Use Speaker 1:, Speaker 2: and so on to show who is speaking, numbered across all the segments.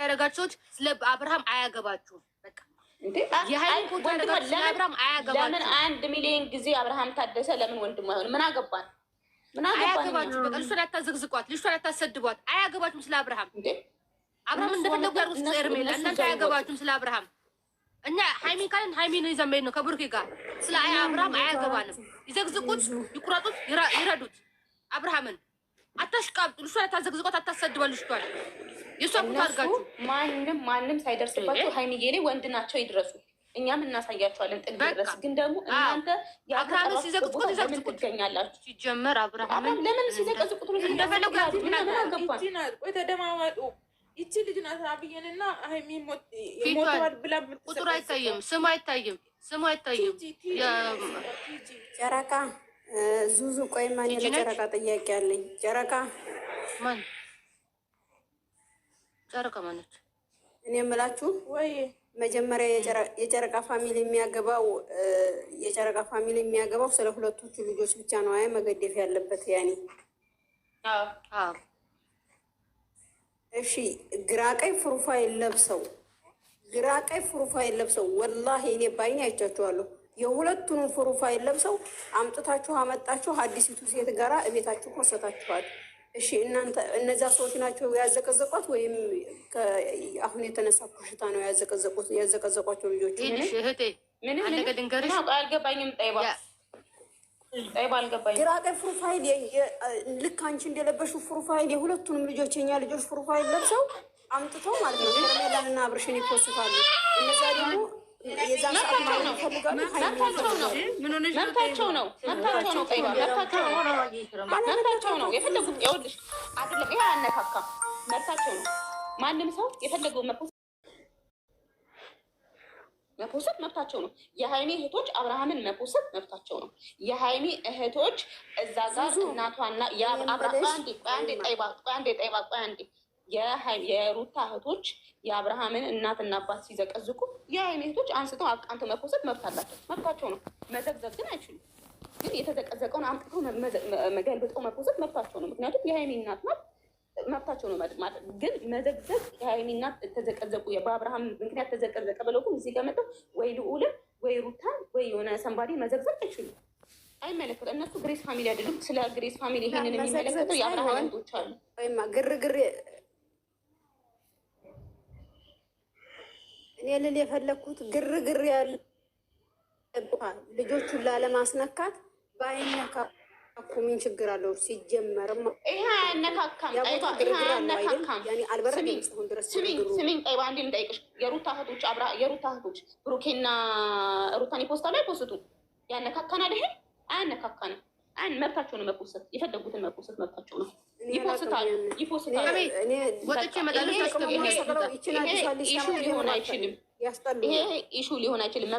Speaker 1: ያረጋችሁት ስለ አብርሃም አያገባችሁም። በቃ የሃይሚ ፎቶ ያረጋችሁት ስለ አብርሃም አያገባችሁም።
Speaker 2: ለምን 1 ሚሊዮን ጊዜ አብርሃም ታደሰ ለምን ወንድሙ አይሆንም? ምን አገባን?
Speaker 1: አያገባችሁም። በቃ ልጅቷን አታዘግዝቋት፣ ልጅቷን አታሰድቧት። አያገባችሁም ስለ አብርሃም። አብርሃም እንደፈለጉ ያርጉ። ስለ ኤርሜላ እናንተ አያገባችሁም ስለ አብርሃም። እኛ ሃይሚ ካለን ሃይሚን ይዘን መሄድ ነው ከብሩኬ ጋር። ስለ አብርሃም አያገባንም። ይዘግዝቁት፣ ይቁረጡት፣ ይረዱት። አብርሃምን አታሽቃብጡ። ልጅቷን አታዘግዝቋት፣ አታሰድቧት። ልጅቷን የሷ ፎቶ አድርጋችሁ
Speaker 2: ማንም ሳይደርስባችሁ ሃይሚዬ ላይ ወንድ ናቸው ይድረሱ። እኛም እናሳያቸዋለን ጥግ ድረስ። ግን ደግሞ እናንተ
Speaker 1: አብርሃምን ሲዘቅዝቁት ይዘቅዝቁት
Speaker 2: ትገኛላችሁ።
Speaker 1: ሲጀመር አብርሃም
Speaker 2: ለምን ሲዘቅዝቁት
Speaker 1: እንደፈለጉ
Speaker 3: ወይ ተደማመጡ። ይቺ ልጅ ናት አብዬንና ሃይሚ ሞተዋል ብላ
Speaker 1: ቁጥሩ አይታይም፣ ስሙ አይታይም፣ ስሙ አይታይም።
Speaker 4: ጨረቃ ዙዙ ቆይ ማን ለጨረቃ ጥያቄ አለኝ። ጨረቃ
Speaker 1: ማን ጨረቃ ማነች?
Speaker 4: እኔ የምላችሁ
Speaker 3: ወይ
Speaker 4: መጀመሪያ የጨረቃ ፋሚሊ የሚያገባው ስለ ሁለቶቹ ልጆች ብቻ ነው። አይ መገደፍ ያለበት ያኔ እሺ። ግራቀይ ፕሮፋይል ለብሰው ወላሂ እኔ ባይኔ አይቻችኋለሁ። የሁለቱንም ፕሮፋይል ለብሰው አምጥታችሁ አመጣችሁ አዲሲቱ ሴት ጋራ እቤታችሁ ኮሰታችኋል። እሺ እናንተ እነዛ ሰዎች ናቸው ያዘቀዘቋት ወይም አሁን የተነሳ ኩሽታ ነው ያዘቀዘቋቸው ልጆች?
Speaker 1: እህቴ
Speaker 2: ምንም አልገባኝም። ጠይባ አልገባኝም።
Speaker 4: ግራቀይ ፕሮፋይል ልክ አንቺ እንደለበሹ ፕሮፋይል የሁለቱንም ልጆች የኛ ልጆች ፕሮፋይል ለብሰው አምጥተው ማለት ነው ሄርሜላንና አብርሽን ይፖስታሉ። እነዛ ደግሞ የዛን ሰዓት ማለት ይፈልጋሉ።
Speaker 2: መብታቸው ነው። ጠይባ መብታቸው ነው። የፈለጉት ይኸውልሽ አይደለም ይሄ አነካካም። መብታቸው ነው። ማንም ሰው የፈለገው መፖሰት መብታቸው ነው። የሃይሚ እህቶች አብርሃምን መፖሰት መብታቸው ነው። የሃይሚ እህቶች እዛ ጋር እናቷና የሩታ እህቶች የአብርሃምን እናትና አባት ሲዘቀዝቁ የሃይሚ እህቶች አንስተው አቃንተው መፖሰት መብት አላቸው። መብታቸው ነው። መዘግዘግ ግን አይችሉም። ግን የተዘቀዘቀውን አምጥተው መገልብጠው መፖሰት መብታቸው ነው። ምክንያቱም የሃይሚ እናት ናት። መብታቸው ነው ማለት ግን መዘግዘግ የሃይሚ እናት ተዘቀዘቁ በአብርሃም ምክንያት ተዘቀዘቀ ብለው ግን እዚህ ጋር መጥተው ወይ ልዑልን ወይ ሩታን ወይ የሆነ ሰንባዴ መዘግዘግ አይችሉም። አይመለከተው። እነሱ ግሬስ ፋሚሊ አይደሉም። ስለ ግሬስ ፋሚሊ ይሄንን የሚመለከተው የአብርሃም ወንዶች አሉ።
Speaker 4: ወይማ ግርግር እኔ ልል የፈለግኩት ግርግር ያለ ልጆቹን ላለማስነካት በአይነካ ምን ችግር አለው? ሲጀመርም
Speaker 2: ይሄ አያነካካም። ስሚኝ ጠይባ አንዴ ልጠይቅሽ። የሩታ እህቶች ብሩኬና ሩታን ይፖስታሉ አይፖስቱ? ያነካካናል? ይሄ አያነካካንም። መብታቸው ነው መፖሰት። የፈለጉትን መፖሰት መብታቸው ነው። ይፖስታሉ። ኢሹ ሊሆን አይችልም። ይሄ ኢሹ ሊሆን አይችልም።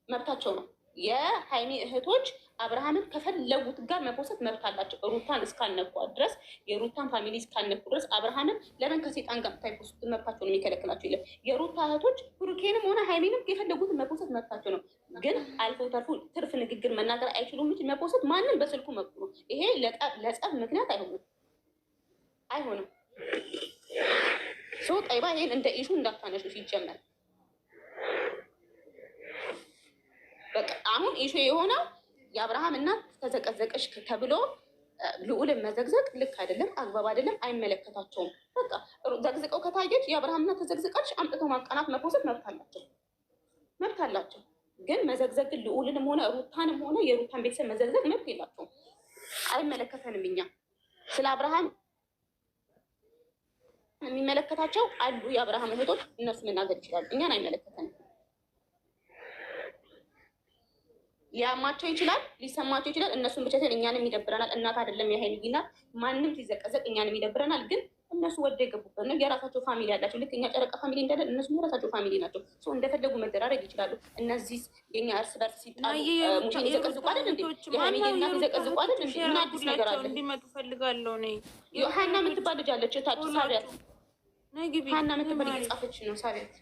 Speaker 2: መብታቸው ነው። የሃይሚ እህቶች አብርሃምን ከፈለጉት ጋር መፖሰት መብት አላቸው። ሩታን እስካልነኩ ድረስ የሩታን ፋሚሊ እስካልነኩ ድረስ አብርሃምን ለምን ከሴጣን ጋር ታይፖስት መብታቸው ነው የሚከለክላቸው? የለም። የሩታ እህቶች ብሩኬንም ሆነ ሃይሚንም የፈለጉትን መፖሰት መብታቸው ነው። ግን አልፎ ተርፎ ትርፍ ንግግር መናገር አይችሉም እንጂ መፖሰት ማንም በስልኩ መብቱ ነው። ይሄ ለጸብ ምክንያት አይሆንም። ሶ ጠይባ ይሄን እንደ ኢሹ እንዳታነሱ ሲጀመር። በቃ አሁን ኢሹ የሆነው የአብርሃም እናት ተዘቀዘቀሽ ተብሎ ልዑልን መዘግዘቅ ልክ አይደለም፣ አግባብ አይደለም፣ አይመለከታቸውም። በቃ ዘግዝቀው ከታየች የአብርሃም እናት ተዘግዝቃች አምጥተው ማቃናት መፖሰት መብት አላቸው። ግን መዘግዘግን ልዑልንም ሆነ ሩታንም ሆነ የሩታን ቤተሰብ መዘግዘግ መብት የላቸውም። አይመለከተንም። እኛ ስለ አብርሃም የሚመለከታቸው አሉ የአብርሃም እህቶች፣ እነሱ መናገር ይችላሉ። እኛን አይመለከተንም። ሊያማቸው ይችላል፣ ሊሰማቸው ይችላል። እነሱን ብቻ ሳይሆን እኛንም ይደብረናል። እናት አይደለም የሃይሚ እናት ማንም ሲዘቀዘቅ እኛንም ይደብረናል። ግን እነሱ ወደ የገቡበት ነው። የራሳቸው ፋሚሊ ያላቸው ልክ እኛ ጨረቃ ፋሚሊ እንዳለን እነሱ የራሳቸው ፋሚሊ ናቸው። እንደፈለጉ መደራረግ ይችላሉ። እነዚህ የኛ እርስ በርስ ሲጣሉ ሙሽን ይዘቀዝቁ አይደል እንዴ? የሃይሚ እናት ይዘቀዝቁ አይደል እንዴ? ምን አዲስ ነገር አለ?
Speaker 3: እንዲመጡ ፈልጋለሁ ነው።
Speaker 2: ሀና የምትባል ልጅ አለች ታች ሳቢያት፣ ሀና የምትባል እየጻፈች ነው ሳቢያት።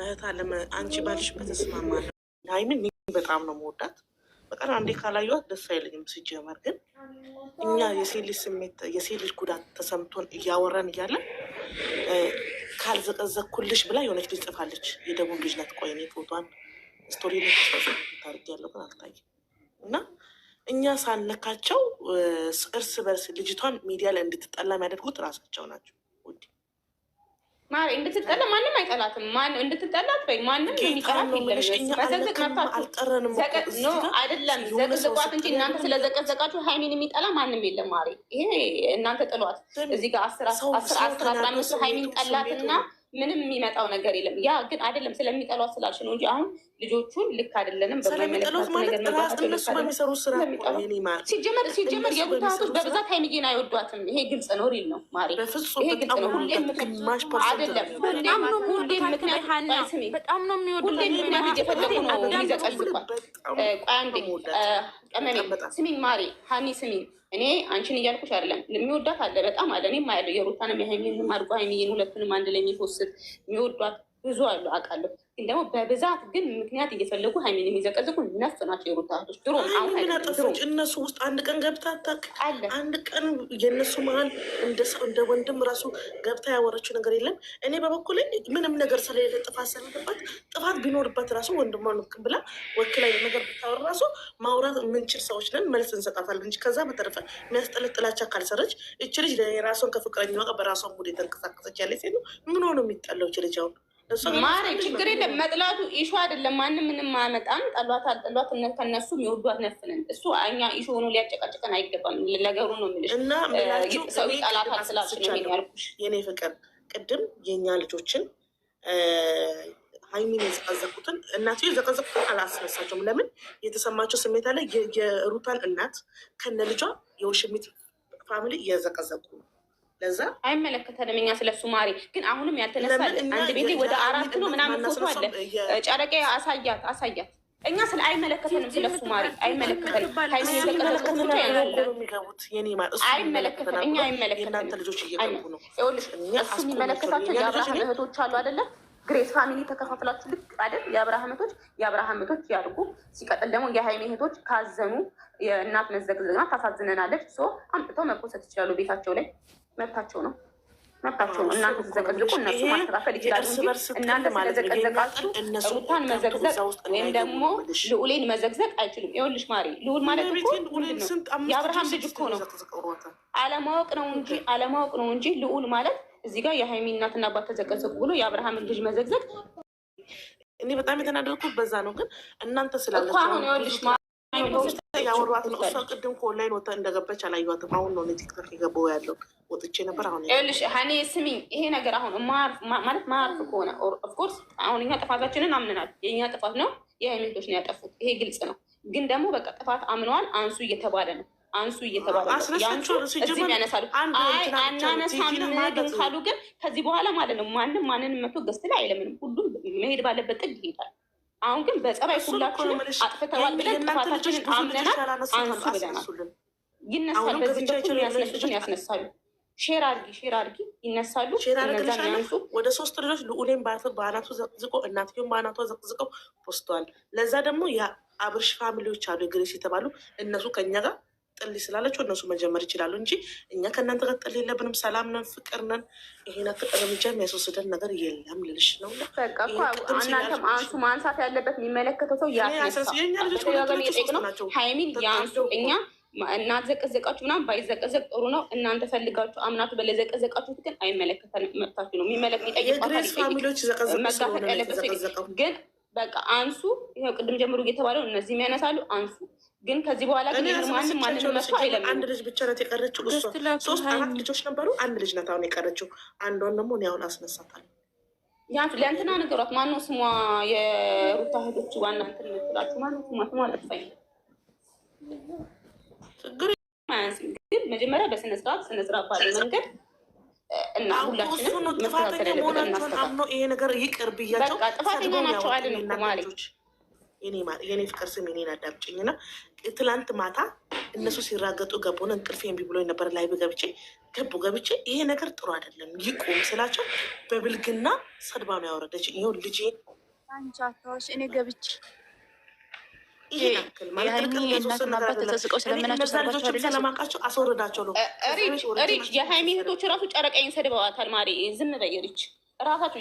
Speaker 5: እህት አለ አንቺ ባልሽበት እስማማለሁ። ሃይሚን በጣም ነው የምወዳት። በቀን አንዴ ካላየኋት ደስ አይለኝም። ሲጀመር ግን እኛ የሴት ልጅ ስሜት የሴት ልጅ ጉዳት ተሰምቶን እያወራን እያለን ካልዘቀዘኩልሽ ብላ የሆነች ልጅ ጽፋለች። የደቡብ ልጅ ናት። ቆይ እኔ ፎቷን ስቶሪ ላይ ታርግ ያለው ግን አልታየም። እና እኛ ሳንነካቸው እርስ በርስ ልጅቷን ሚዲያ ላይ እንድትጠላ የሚያደርጉት ራሳቸው ናቸው።
Speaker 2: ማሪ እንድትጠላ ማንም አይጠላትም። እንድትጠላት ወይ ማንም የሚጠላት የለም። መዘግዘቅ መብታችሁ አይደለም። ዘቅዝቋት እንጂ እናንተ ስለዘቀዘቃችሁ ሀይሚን የሚጠላ ማንም የለም። ማሪ ይሄ እናንተ ጥሏት እዚህ ጋር 15 ሀይሚን ጠላትና ምንም የሚመጣው ነገር የለም። ያ ግን አይደለም ስለሚጠሏት ስላልሽ ነው እንጂ አሁን ልጆቹን ልክ አይደለንም በማይመለከታቸው ነገር ሲጀመር የቡታቶች በብዛት ሀይሚዬን አይወዷትም። ይሄ ግልጽ ነው። ሪል ነው ማሪ፣ ይሄ ግልጽ ነው። ሁሌም አይደለም ሁሌም ምክንያት ስሚ፣ ሁሌም ምክንያት እየፈለጉ ነው የሚዘቀዝቋት። አንዴ ቀመኔ ስሚኝ ማሪ፣ ሀኒ ስሚኝ። እኔ አንቺን እያልኩሽ አይደለም። የሚወዳት አለ በጣም አለ። እኔም አያለሁ የሩታንም የሀይሚንም አድርጎ ሀይሚዬን ሁለቱንም አንድ ላይ የሚፖስት የሚወዷት ብዙ አሉ አውቃለሁ። ግን ደግሞ በብዛት ግን ምክንያት እየፈለጉ ሀይሚን የሚዘቀዝቁ ነፍ ናቸው የሩታ እህቶች። ድሮ
Speaker 5: እነሱ ውስጥ አንድ ቀን ገብታ አታውቅ። አንድ ቀን የእነሱ መሀል እንደ ወንድም ራሱ ገብታ ያወረችው ነገር የለም። እኔ በበኩሌ ምንም ነገር ስለሌለ ጥፋት ስለሌለባት ጥፋት ቢኖርባት ራሱ ወንድሟን ብላ ወክላ ነገር ብታወር ራሱ ማውራት የምንችል ሰዎች ነን፣ መልስ እንሰጣታለን እንጂ ከዛ በተረፈ የሚያስጠልቅ ጥላቻ ካልሰረች እች ልጅ የራሷን ከፍቅረኛዋ ጋር በራሷን ሙድ የተንቀሳቀሰች ያለ ሴት ነው። ምን ሆነ የሚጠላው እች ልጅ አሁን
Speaker 2: ማሪ ችግር የለም። መጥላቱ ኢሹ አይደለም። ማንም ምንም አያመጣም። ጠሏት አልጠሏት ከነሱ የሚወዷት ነፍንን እሱ እኛ ኢሹ ሆኖ ሊያጨቃጭቀን አይገባም። ነገሩ ነው የምልሽ።
Speaker 5: እና
Speaker 2: ሰው ጠላታል ስላልሽ ነው ያልኩሽ
Speaker 5: የኔ ፍቅር። ቅድም የእኛ ልጆችን ሀይሚን የዘቀዘቁትን እናት የዘቀዘቁትን አላስነሳቸውም። ለምን የተሰማቸው ስሜት አለ። የሩታን እናት ከነ ልጇ የውሽሚት ፋሚሊ እየዘቀዘቁ ነው። ለዛ
Speaker 2: አይመለከተንም እኛ ስለሱ ማሪ። ግን አሁንም ያልተነሳለ አንድ ቤቴ ወደ 4 ነው ምናምን ፎቶ አለ። ጨረቄ አሳያት እኛ ስለ አይመለከተንም ስለሱ ማሪ አይመለከተንም። አይመለከተንም እኛ አይመለከተንም። እሱ የሚመለከታቸው የአብርሃም እህቶች አሉ አይደለም። ግሬስ ፋሚሊ ተከፋፍላችሁ ልክ አይደል? የአብርሃም እህቶች ያድርጉ። ሲቀጥል ደግሞ የሀይሚ እህቶች ካዘኑ የእናት መዘግዘግና ታሳዝነናለች። አምጥተው መኮሰት ይችላሉ ቤታቸው ላይ መብታቸው ነው። እናንተ ተዘቀዝቁ እነሱ ማስተካከል ይችላሉ እንጂ እናንተ ስለዘቀዘቃችሁ ሩታን መዘግዘቅ ወይም ደግሞ ልዑሌን መዘግዘቅ አይችሉም። ይኸውልሽ ማሪ፣ ልዑል ማለት እኮ የአብርሃም ልጅ እኮ ነው። አለማወቅ ነው እንጂ ልዑል ማለት እዚህ ጋር የሀይሚ እናትና አባት ተዘቀዘቁ ብሎ የአብርሃምን ልጅ መዘግዘቅ።
Speaker 5: እኔ በጣም የተናደድኩት በዛ ነው። ግን እናንተ ስላለች አሁን ይኸውልሽ ያወሯት ነው። እሷ ቅድም ከኦንላይን ወጥታ እንደገባች አላየኋትም። አሁን ነው ቲክቶክ የገባው ያለው ወጥቼ ነበር። አሁን
Speaker 2: ይኸውልሽ ሀኔ ስሚኝ፣ ይሄ ነገር አሁን ማለት ማርፍ ከሆነ ኦፍኮርስ አሁን እኛ ጥፋታችንን አምነናል። የእኛ ጥፋት ነው፣ የሃይማኖቶች ነው ያጠፉት። ይሄ ግልጽ ነው። ግን ደግሞ በቃ ጥፋት አምነዋል። አንሱ እየተባለ ነው እዚህም ያነሳሉ። አናነሳም ግን ካሉ ግን ከዚህ በኋላ ማለት ነው ማንን መቶ ገስት ላይ አይለምንም። ሁሉም መሄድ ባለበት ጥግ ይሄዳል። አሁን ግን በጸባይ ሁላችንም አጥፍተዋል ብለን ጥፋታችንን አምነናል። አንሱ ብለናል። ይነሳል። በዚህ በኩል ያስነሱትን ያስነሳሉ። ሼር አድርጊ ይነሳሉ። እነዛን ያንሱ።
Speaker 5: ወደ 3 ልጆች ልዑሌን በአናቱ ዘቅዝቆ እናትየውን በአናቷ ዘቅዝቀው ፖስተዋል። ለዛ ደግሞ የአብርሽ ፋሚሊዎች አሉ የግሬስ የተባሉ እነሱ ከኛ ጋር ጥል ስላለችው እነሱ መጀመር ይችላሉ እንጂ እኛ ከእናንተ ጋር ጥል የለብንም። ሰላም ነን፣ ፍቅር ነን። ይሄን እርምጃ የሚያስወስደን ነገር የለም ልልሽ ነው።
Speaker 2: እናንተም አንሱ። ማንሳት ያለበት የሚመለከተው ሰው ያስነሳው ሀይሚን ያንሱ። እኛ እናት ዘቀዘቃችሁ ምናምን ባይዘቀዘቅ ጥሩ ነው። እናንተ ፈልጋችሁ አምናችሁ በለዘቀዘቃችሁት ግን አይመለከተንም። መብታችሁ ነው። የሚጠይቅ መጋፈጥ ያለበት ግን በቃ አንሱ። ይኸው ቅድም ጀምሮ እየተባለው እነዚህም ያነሳሉ። አንሱ ግን ከዚህ በኋላ ግን ማንም መጥቶ አይለምንም።
Speaker 5: አንድ ልጅ ብቻ ናት የቀረችው። እሷ 3-4 ልጆች ነበሩ። አንድ ልጅ ናት አሁን የቀረችው። አንዷን ደግሞ እኔ አሁን አስነሳታለሁ።
Speaker 2: ለእንትና ነገሯት። ማነው ስሟ? የሩታ እህቶች ዋና እንትን የምትላችሁ ማነው ስሟ? ጠፋኝ። ችግር ግን መጀመሪያ በስነስርዓት ባለ መንገድ እና ሁላችንም
Speaker 5: ጥፋተኛ መሆናቸውን አምኖ ይሄ ነገር ይቅር ብያቸው
Speaker 2: ጥፋተኛ ናቸው አለን እኮ ማለት
Speaker 5: የኔ ፍቅር ስም የኔን አዳምጪኝ እና ትላንት ማታ እነሱ ሲራገጡ ገቡን እንቅልፌ እምቢ ብሎኝ ነበር። ላይ ገብቼ ይሄ ነገር ጥሩ አይደለም ይቁም ስላቸው በብልግና ሰድባ ነው ያወረደች። ይኸው ልጄ
Speaker 6: አንቻታዎች እኔ ገብቼ
Speaker 5: ይሄን ያክል ስለማውቃቸው አስወርዳቸው ነው።
Speaker 2: ሪች የሃይሚ እህቶች ራሱ ጨረቃዬን ሰድበዋታል። ማሪ ዝም በይ ሪች ራሳችሁ